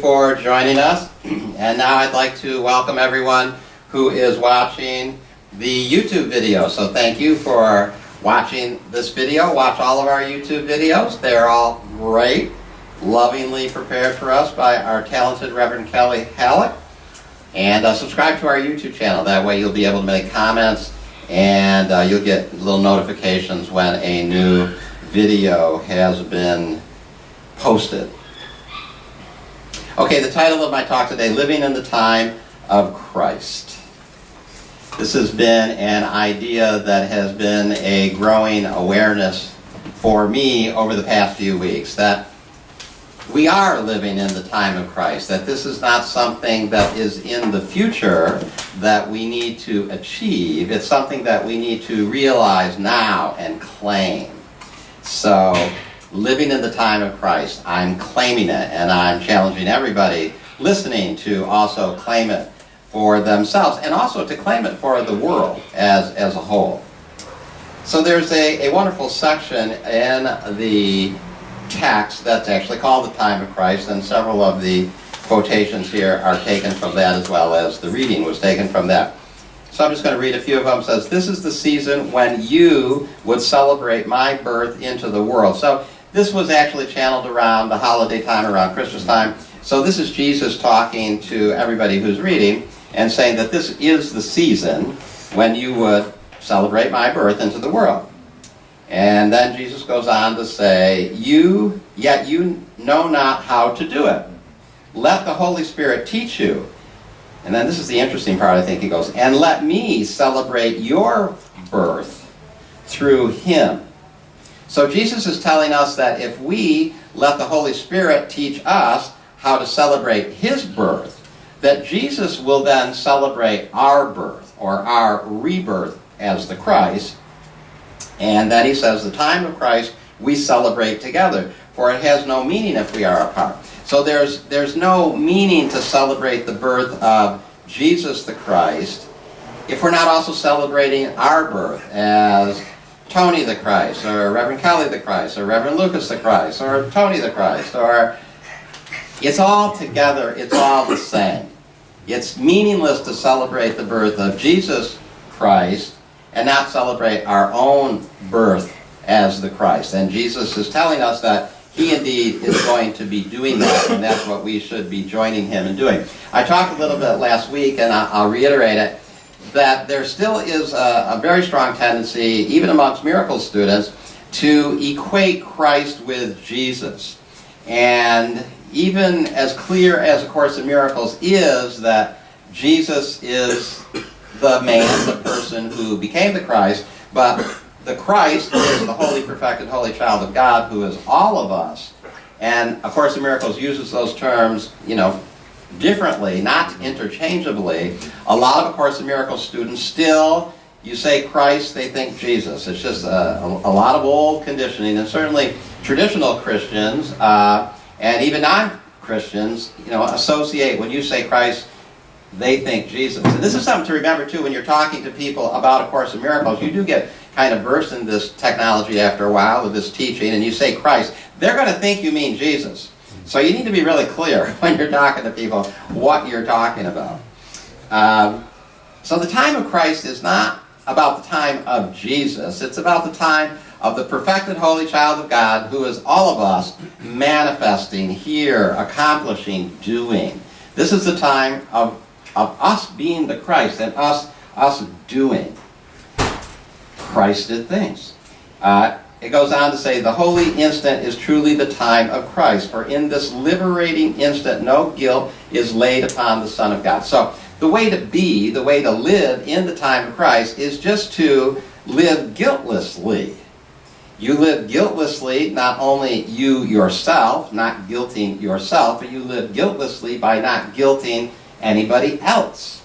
for joining us. And now I'd like to welcome everyone who is watching the YouTube video. So thank you for watching this video. Watch all of our YouTube videos. They're all great, lovingly prepared for us by our talented Reverend Kelly Halleck. And subscribe to our YouTube channel. That way you'll be able to make comments and you'll get little notifications when a new video has been posted. Okay, the title of my talk today, Living in the Time of Christ. This has been an idea that has been a growing awareness for me over the past few weeks, that we are living in the time of Christ, that this is not something that is in the future that we need to achieve. It's something that we need to realize now and claim. So, living in the time of Christ, I'm claiming it, and I'm challenging everybody listening to also claim it for themselves, and also to claim it for the world as a whole. So there's a wonderful section in the text that's actually called the time of Christ, and several of the quotations here are taken from that, as well as the reading was taken from that. So I'm just going to read a few of them. It says, "This is the season when you would celebrate my birth into the world." So this was actually channeled around the holiday time, around Christmas time. So this is Jesus talking to everybody who's reading and saying that this is the season when you would celebrate my birth into the world. And then Jesus goes on to say, yet you know not how to do it. Let the Holy Spirit teach you. And then this is the interesting part, I think. He goes, and let me celebrate your birth through him. So Jesus is telling us that if we let the Holy Spirit teach us how to celebrate his birth, that Jesus will then celebrate our birth, or our rebirth as the Christ. And then he says, the time of Christ we celebrate together, for it has no meaning if we are apart. So there's no meaning to celebrate the birth of Jesus the Christ if we're not also celebrating our birth as Tony the Christ, or Reverend Kelly the Christ, or Reverend Lucas the Christ, or Tony the Christ, or it's all together, it's all the same. It's meaningless to celebrate the birth of Jesus Christ and not celebrate our own birth as the Christ. And Jesus is telling us that he indeed is going to be doing that, and that's what we should be joining him in doing. I talked a little bit last week, and I'll reiterate it, that there still is a very strong tendency, even amongst miracle students, to equate Christ with Jesus. And even as clear as A Course in Miracles is that Jesus is the man, the person who became the Christ, but the Christ is the holy, perfected, holy child of God who is all of us. And A Course in Miracles uses those terms, differently, not interchangeably. A lot of A Course in Miracles students still, you say Christ, they think Jesus. It's just a lot of old conditioning, and certainly traditional Christians and even non-Christians, associate, when you say Christ, they think Jesus. And this is something to remember too when you're talking to people about A Course in Miracles. You do get kind of versed in this technology after a while with this teaching, and you say Christ, they're going to think you mean Jesus. So you need to be really clear when you're talking to people what you're talking about. So the time of Christ is not about the time of Jesus. It's about the time of the perfected holy child of God, who is all of us manifesting here, accomplishing, doing. This is the time of us being the Christ, and us doing Christed things. It goes on to say, the holy instant is truly the time of Christ, for in this liberating instant no guilt is laid upon the Son of God. So the way to be, the way to live in the time of Christ is just to live guiltlessly. You live guiltlessly, not only you yourself, not guilting yourself, but you live guiltlessly by not guilting anybody else.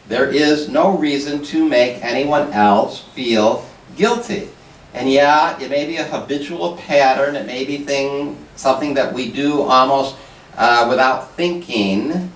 There is no reason to make anyone else feel guilty. And yeah, it may be a habitual pattern, it may be something that we do almost without thinking,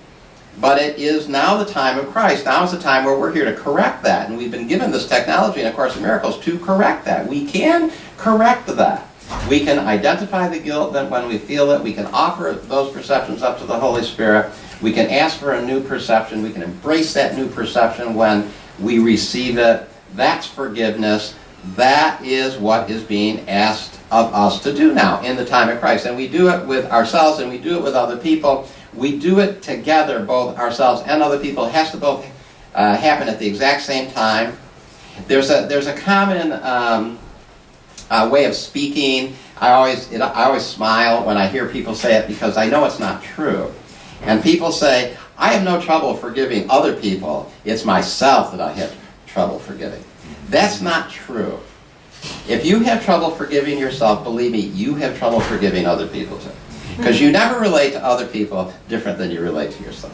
but it is now the time of Christ. Now is the time where we're here to correct that, and we've been given this technology in A Course in Miracles to correct that. We can correct that. We can identify the guilt that when we feel it. We can offer those perceptions up to the Holy Spirit. We can ask for a new perception. We can embrace that new perception when we receive it. That's forgiveness. That is what is being asked of us to do now in the time of Christ. And we do it with ourselves and we do it with other people. We do it together, both ourselves and other people. It has to both happen at the exact same time. There's a common way of speaking. I always smile when I hear people say it because I know it's not true. And people say, I have no trouble forgiving other people. It's myself that I have trouble forgiving. That's not true. If you have trouble forgiving yourself, believe me, you have trouble forgiving other people too. Because you never relate to other people different than you relate to yourself.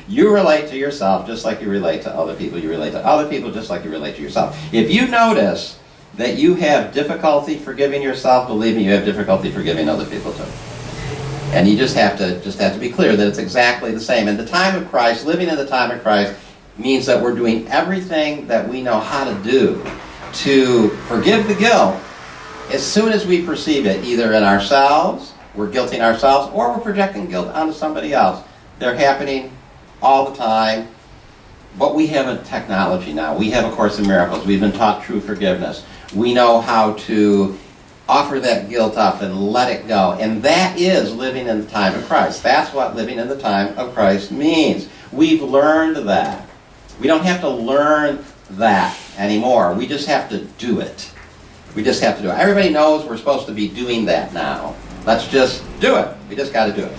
You relate to yourself just like you relate to other people. You relate to other people just like you relate to yourself. If you notice that you have difficulty forgiving yourself, believe me, you have difficulty forgiving other people too. And you just have to be clear that it's exactly the same. In the time of Christ, living in the time of Christ means that we're doing everything that we know how to do to forgive the guilt as soon as we perceive it, either in ourselves, we're guilting ourselves, or we're projecting guilt onto somebody else. They're happening all the time. But we have a technology now. We have A Course in Miracles. We've been taught true forgiveness. We know how to offer that guilt up and let it go. And that is living in the time of Christ. That's what living in the time of Christ means. We've learned that. We don't have to learn that anymore. We just have to do it. We just have to do it. Everybody knows we're supposed to be doing that now. Let's just do it. We just got to do it.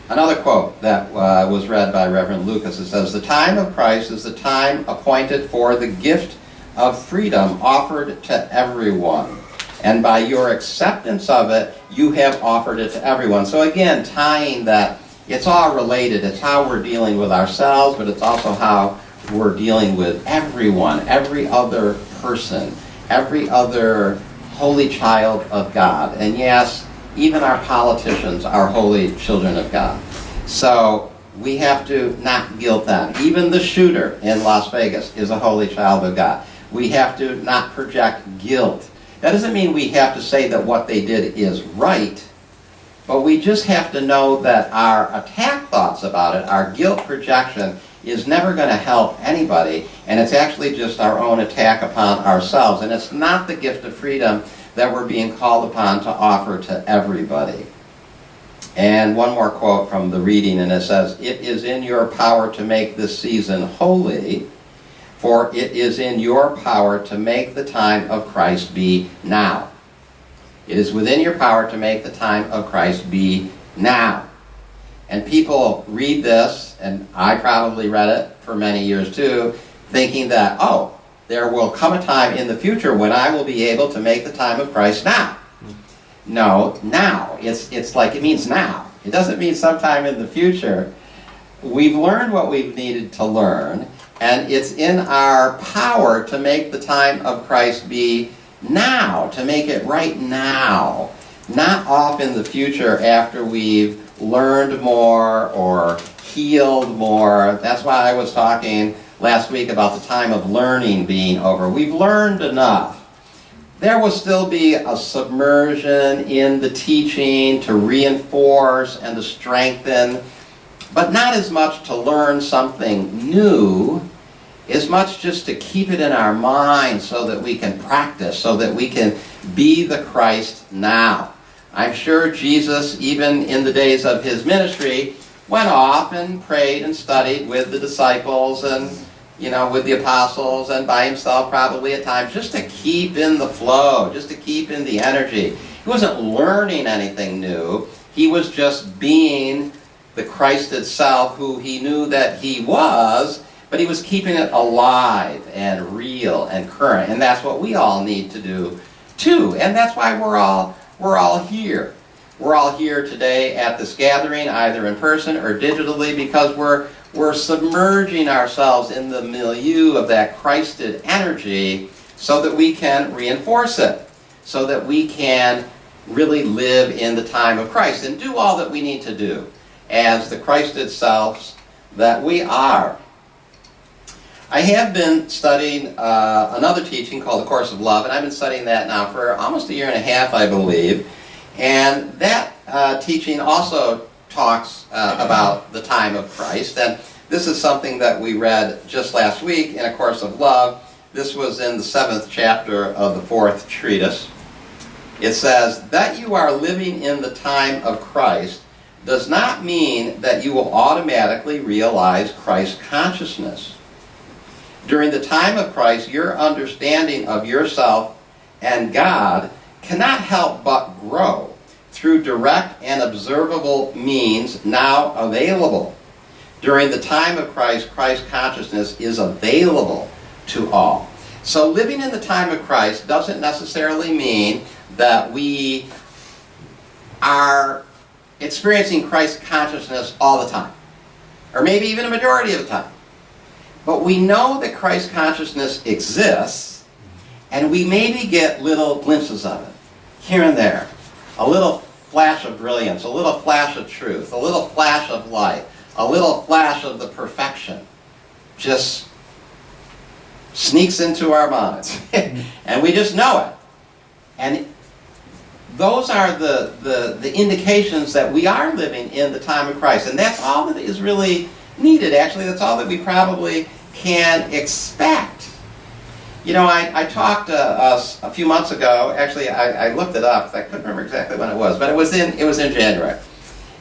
Another quote that was read by Reverend Lucas, it says, "The time of Christ is the time appointed for the gift of freedom offered to everyone. And by your acceptance of it, you have offered it to everyone." So again, tying that, it's all related. It's how we're dealing with ourselves, but it's also how we're dealing with everyone, every other person, every other holy child of God. And yes, even our politicians are holy children of God. So we have to not guilt them. Even the shooter in Las Vegas is a holy child of God. We have to not project guilt. That doesn't mean we have to say that what they did is right, but we just have to know that our attack thoughts about it, our guilt projection, is never going to help anybody, and it's actually just our own attack upon ourselves. And it's not the gift of freedom that we're being called upon to offer to everybody. And one more quote from the reading, and it says, "It is in your power to make this season holy, for it is in your power to make the time of Christ be now." It is within your power to make the time of Christ be now. And people read this, and I probably read it for many years too, thinking that, oh, there will come a time in the future when I will be able to make the time of Christ now. No, now. It's like it means now. It doesn't mean sometime in the future. We've learned what we've needed to learn, and it's in our power to make the time of Christ be now, to make it right now, not off in the future after we've learned more or healed more. That's why I was talking last week about the time of learning being over. We've learned enough. There will still be a submersion in the teaching to reinforce and to strengthen, but not as much to learn something new, as much just to keep it in our mind so that we can practice, so that we can be the Christ now. I'm sure Jesus, even in the days of his ministry, went off and prayed and studied with the disciples and, with the apostles and by himself probably at times, just to keep in the flow, just to keep in the energy. He wasn't learning anything new. He was just being the Christ itself, who he knew that he was, but he was keeping it alive and real and current. And that's what we all need to do too. And that's why we're all here. We're all here today at this gathering, either in person or digitally, because we're submerging ourselves in the milieu of that Christed energy so that we can reinforce it, so that we can really live in the time of Christ and do all that we need to do as the Christed selves that we are. I have been studying another teaching called The Course of Love, and I've been studying that now for almost a year and a half, I believe. And that teaching also talks about the time of Christ. And this is something that we read just last week in A Course of Love. This was in the 7th chapter of the 4th treatise. It says, "That you are living in the time of Christ does not mean that you will automatically realize Christ consciousness. During the time of Christ, your understanding of yourself and God cannot help but grow through direct and observable means now available. During the time of Christ, Christ consciousness is available to all." So living in the time of Christ doesn't necessarily mean that we are experiencing Christ consciousness all the time, or maybe even a majority of the time. But we know that Christ consciousness exists, and we maybe get little glimpses of it, here and there. A little flash of brilliance, a little flash of truth, a little flash of light, a little flash of the perfection just sneaks into our minds. And we just know it. And those are the indications that we are living in the time of Christ. And that's all that is really needed, actually. That's all that we probably can expect. You know, I talked a few months ago. Actually, I looked it up. I couldn't remember exactly when it was, but it was in January.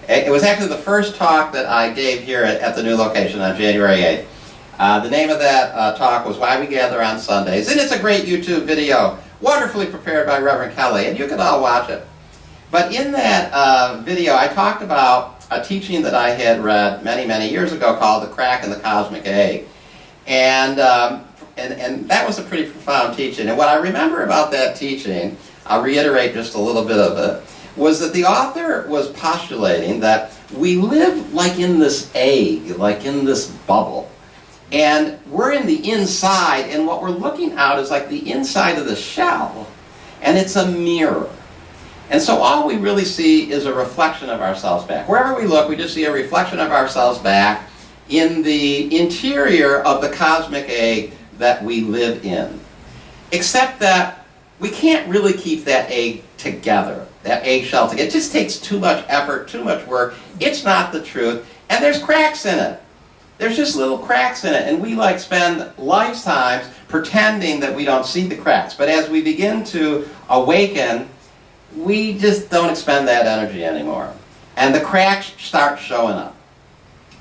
It was actually the first talk that I gave here at the new location on January 8th. The name of that talk was Why We Gather on Sundays, and it's a great YouTube video, wonderfully prepared by Reverend Kelly, and you can all watch it. But in that video, I talked about a teaching that I had read many, many years ago called The Crack in the Cosmic Egg. And that was a pretty profound teaching. And what I remember about that teaching, I'll reiterate just a little bit of it, was that the author was postulating that we live like in this egg, like in this bubble. And we're in the inside, and what we're looking out is like the inside of the shell, and it's a mirror. And so all we really see is a reflection of ourselves back. Wherever we look, we just see a reflection of ourselves back in the interior of the cosmic egg that we live in. Except that we can't really keep that egg together, that eggshell together. It just takes too much effort, too much work. It's not the truth, and there's cracks in it. There's just little cracks in it, and we spend lifetimes pretending that we don't see the cracks. But as we begin to awaken, we just don't expend that energy anymore. And the cracks start showing up.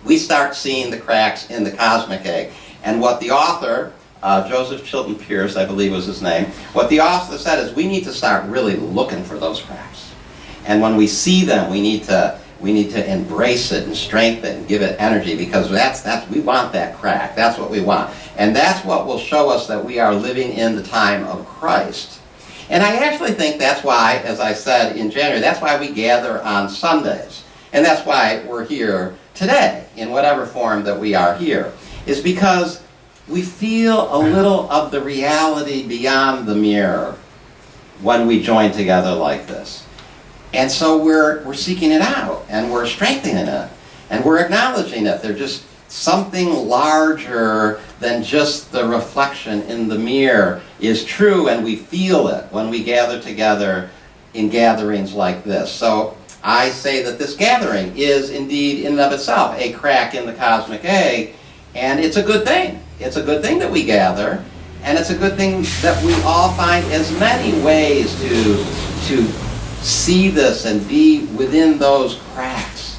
We start seeing the cracks in the cosmic egg. And what the author, Joseph Chilton Pierce, I believe was his name, what the author said is we need to start really looking for those cracks. And when we see them, we need to embrace it and strengthen and give it energy, because we want that crack. That's what we want. And that's what will show us that we are living in the time of Christ. And I actually think that's why, as I said in January, that's why we gather on Sundays. And that's why we're here today, in whatever form that we are here, is because we feel a little of the reality beyond the mirror when we join together like this. And so we're seeking it out, and we're strengthening it, and we're acknowledging it. There's just something larger than just the reflection in the mirror is true, and we feel it when we gather together in gatherings like this. So I say that this gathering is indeed, in and of itself, a crack in the cosmic egg, and it's a good thing. It's a good thing that we gather, and it's a good thing that we all find as many ways to see this and be within those cracks.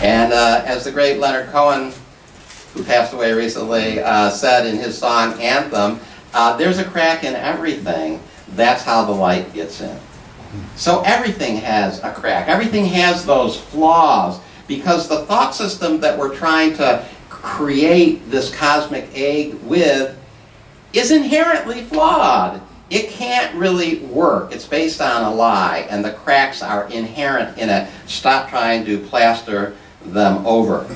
And as the great Leonard Cohen, who passed away recently, said in his song Anthem, there's a crack in everything. That's how the light gets in. So everything has a crack. Everything has those flaws, because the thought system that we're trying to create this cosmic egg with is inherently flawed. It can't really work. It's based on a lie, and the cracks are inherent in it. Stop trying to plaster them over.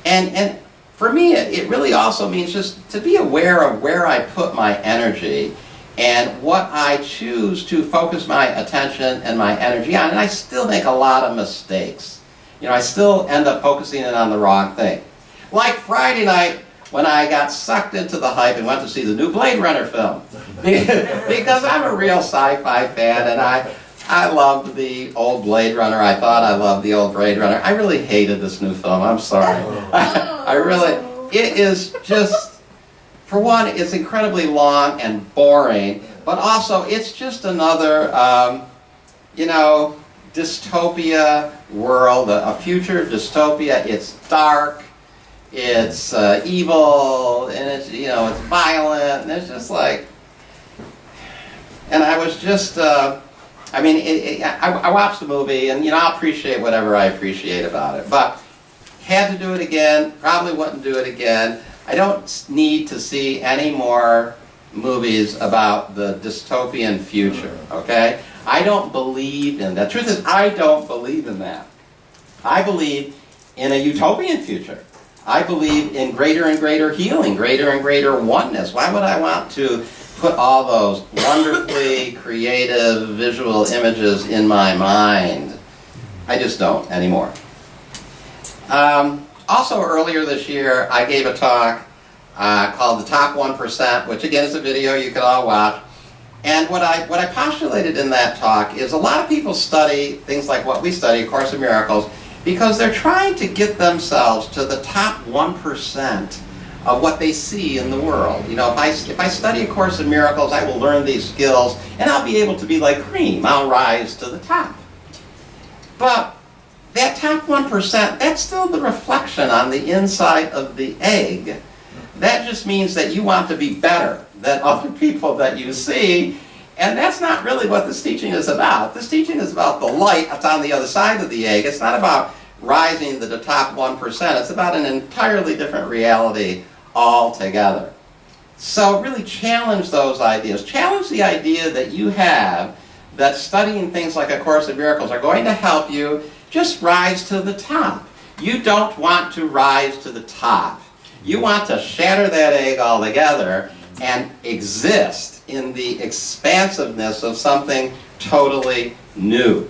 And for me, it really also means just to be aware of where I put my energy and what I choose to focus my attention and my energy on. And I still make a lot of mistakes. You know, I still end up focusing it on the wrong thing. Like Friday night, when I got sucked into the hype and went to see the new Blade Runner film. Because I'm a real sci-fi fan, and I loved the old Blade Runner. I thought I loved the old Blade Runner. I really hated this new film. I'm sorry. I really, it is just, for one, it's incredibly long and boring, but also it's just another, dystopia world, a future dystopia. It's dark, it's evil, and it's, it's violent, and it's just like, and I was just, I watched the movie, and I'll appreciate whatever I appreciate about it, but had to do it again, probably wouldn't do it again. I don't need to see any more movies about the dystopian future, okay? I don't believe in that. The truth is, I don't believe in that. I believe in a utopian future. I believe in greater and greater healing, greater and greater oneness. Why would I want to put all those wonderfully creative visual images in my mind? I just don't anymore. Also earlier this year, I gave a talk called The Top 1%, which again is a video you could all watch. And what I postulated in that talk is a lot of people study things like what we study, A Course in Miracles, because they're trying to get themselves to the top 1% of what they see in the world. If I study A Course in Miracles, I will learn these skills, and I'll be able to be like cream. I'll rise to the top. But that top 1%, that's still the reflection on the inside of the egg. That just means that you want to be better than other people that you see, and that's not really what this teaching is about. This teaching is about the light that's on the other side of the egg. It's not about rising to the top 1%. It's about an entirely different reality altogether. So really challenge those ideas. Challenge the idea that you have that studying things like A Course in Miracles are going to help you just rise to the top. You don't want to rise to the top. You want to shatter that egg altogether and exist in the expansiveness of something totally new.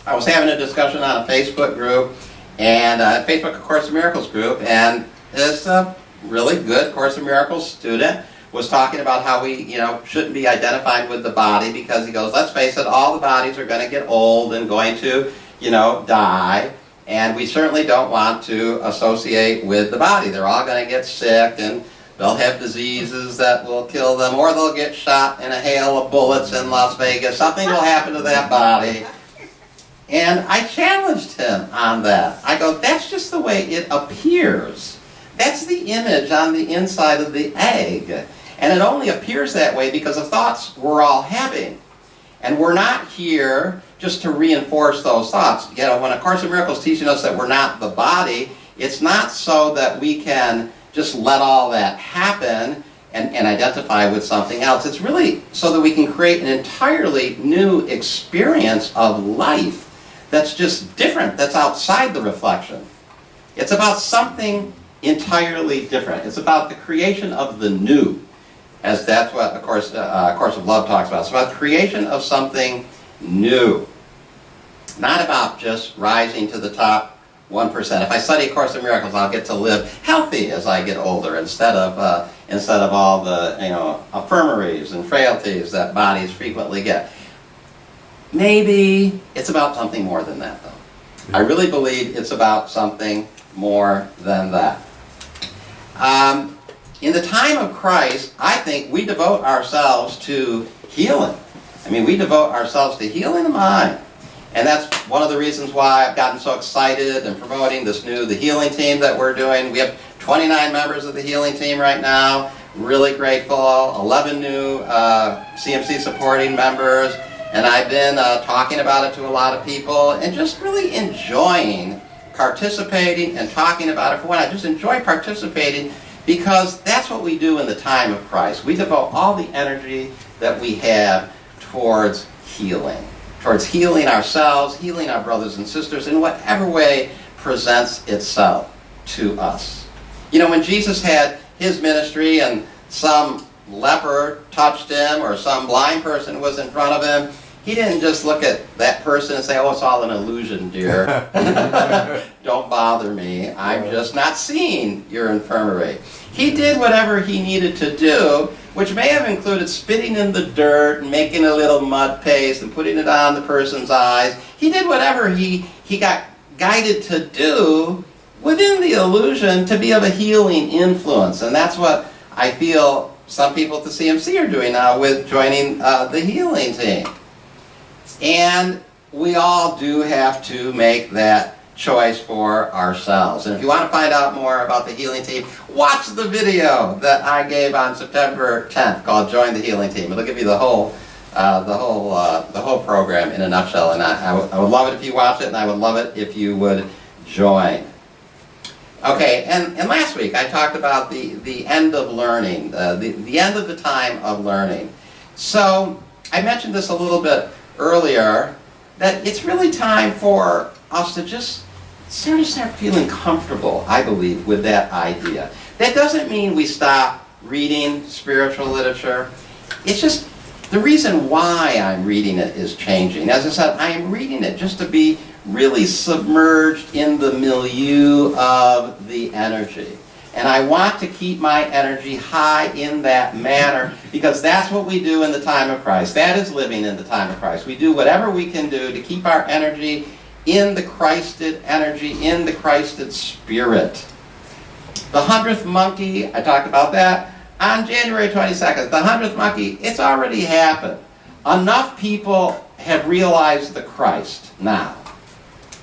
I was having a discussion on a Facebook group, and a Facebook A Course in Miracles group, and this really good Course in Miracles student was talking about how we, shouldn't be identified with the body, because he goes, let's face it, all the bodies are going to get old and going to, die, and we certainly don't want to associate with the body. They're all going to get sick, and they'll have diseases that will kill them, or they'll get shot in a hail of bullets in Las Vegas. Something will happen to that body. And I challenged him on that. I go, that's just the way it appears. That's the image on the inside of the egg. And it only appears that way because of thoughts we're all having. And we're not here just to reinforce those thoughts. When A Course in Miracles is teaching us that we're not the body, it's not so that we can just let all that happen and identify with something else. It's really so that we can create an entirely new experience of life that's just different, that's outside the reflection. It's about something entirely different. It's about the creation of the new, as that's what A Course of Love talks about. It's about creation of something new, not about just rising to the top 1%. If I study A Course in Miracles, I'll get to live healthy as I get older, instead of all the infirmaries and frailties that bodies frequently get. Maybe it's about something more than that, though. I really believe it's about something more than that. In the time of Christ, I think we devote ourselves to healing. We devote ourselves to healing the mind. And that's one of the reasons why I've gotten so excited in promoting the healing team that we're doing. We have 29 members of the healing team right now. Really grateful. 11 new CMC supporting members. And I've been talking about it to a lot of people and just really enjoying participating and talking about it. For one, I just enjoy participating because that's what we do in the time of Christ. We devote all the energy that we have towards healing ourselves, healing our brothers and sisters in whatever way presents itself to us. When Jesus had his ministry and some leper touched him or some blind person was in front of him, He didn't just look at that person and say, oh, it's all an illusion, dear. Don't bother me. I'm just not seeing your infirmary. He did whatever he needed to do, which may have included spitting in the dirt and making a little mud paste and putting it on the person's eyes. He did whatever he got guided to do within the illusion to be of a healing influence. And that's what I feel some people at the CMC are doing now with joining the healing team. And we all do have to make that choice for ourselves. And if you want to find out more about the healing team, watch the video that I gave on September 10th called Join the Healing Team. It'll give you the whole program in a nutshell. And I would love it if you watch it, and I would love it if you would join. Okay, and last week I talked about the end of learning, the end of the time of learning. So I mentioned this a little bit earlier, that it's really time for us to just sort of start feeling comfortable, I believe, with that idea. That doesn't mean we stop reading spiritual literature. It's just the reason why I'm reading it is changing. As I said, I am reading it just to be really submerged in the milieu of the energy. And I want to keep my energy high in that manner, because that's what we do in the time of Christ. That is living in the time of Christ. We do whatever we can do to keep our energy in the Christed energy, in the Christed spirit. The 100th monkey, I talked about that on January 22nd. The 100th monkey, it's already happened. Enough people have realized the Christ now.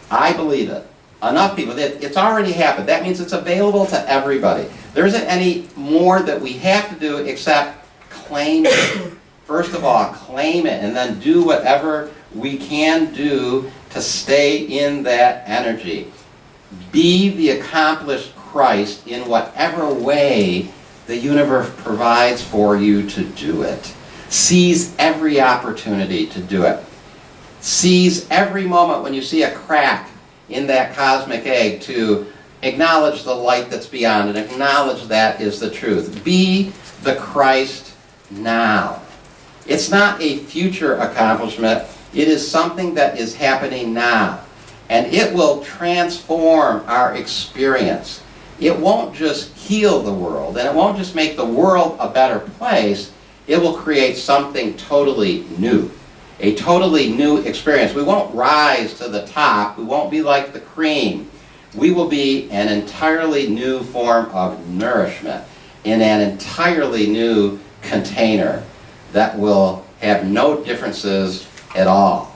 I believe it. Enough people. It's already happened. That means it's available to everybody. There isn't any more that we have to do except claim it. First of all, claim it, and then do whatever we can do to stay in that energy. Be the accomplished Christ in whatever way the universe provides for you to do it. Seize every opportunity to do it. Seize every moment when you see a crack in that cosmic egg to acknowledge the light that's beyond it. Acknowledge that is the truth. Be the Christ now. It's not a future accomplishment. It is something that is happening now. And it will transform our experience. It won't just heal the world, and it won't just make the world a better place. It will create something totally new. A totally new experience. We won't rise to the top. We won't be like the cream. We will be an entirely new form of nourishment in an entirely new container that will have no differences at all.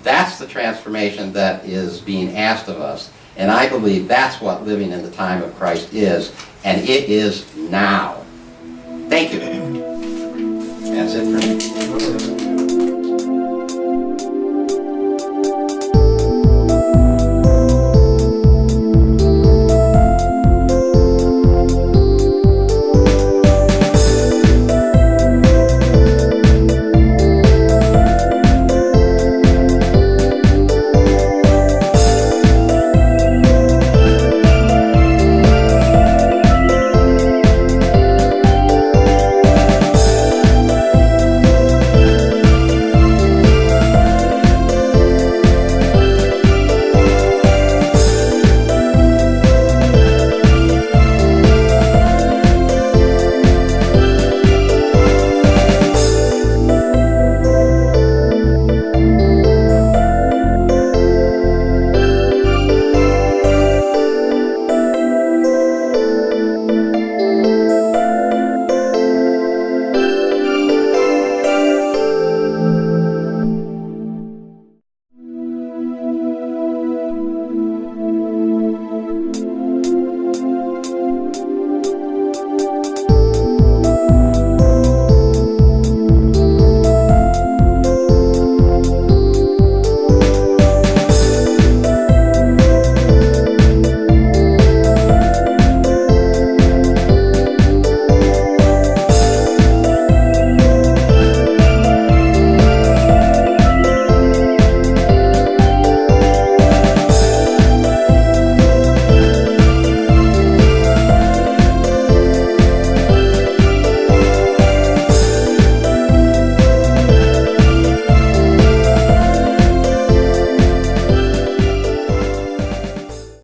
That's the transformation that is being asked of us. And I believe that's what living in the time of Christ is. And it is now. Thank you. That's it for me.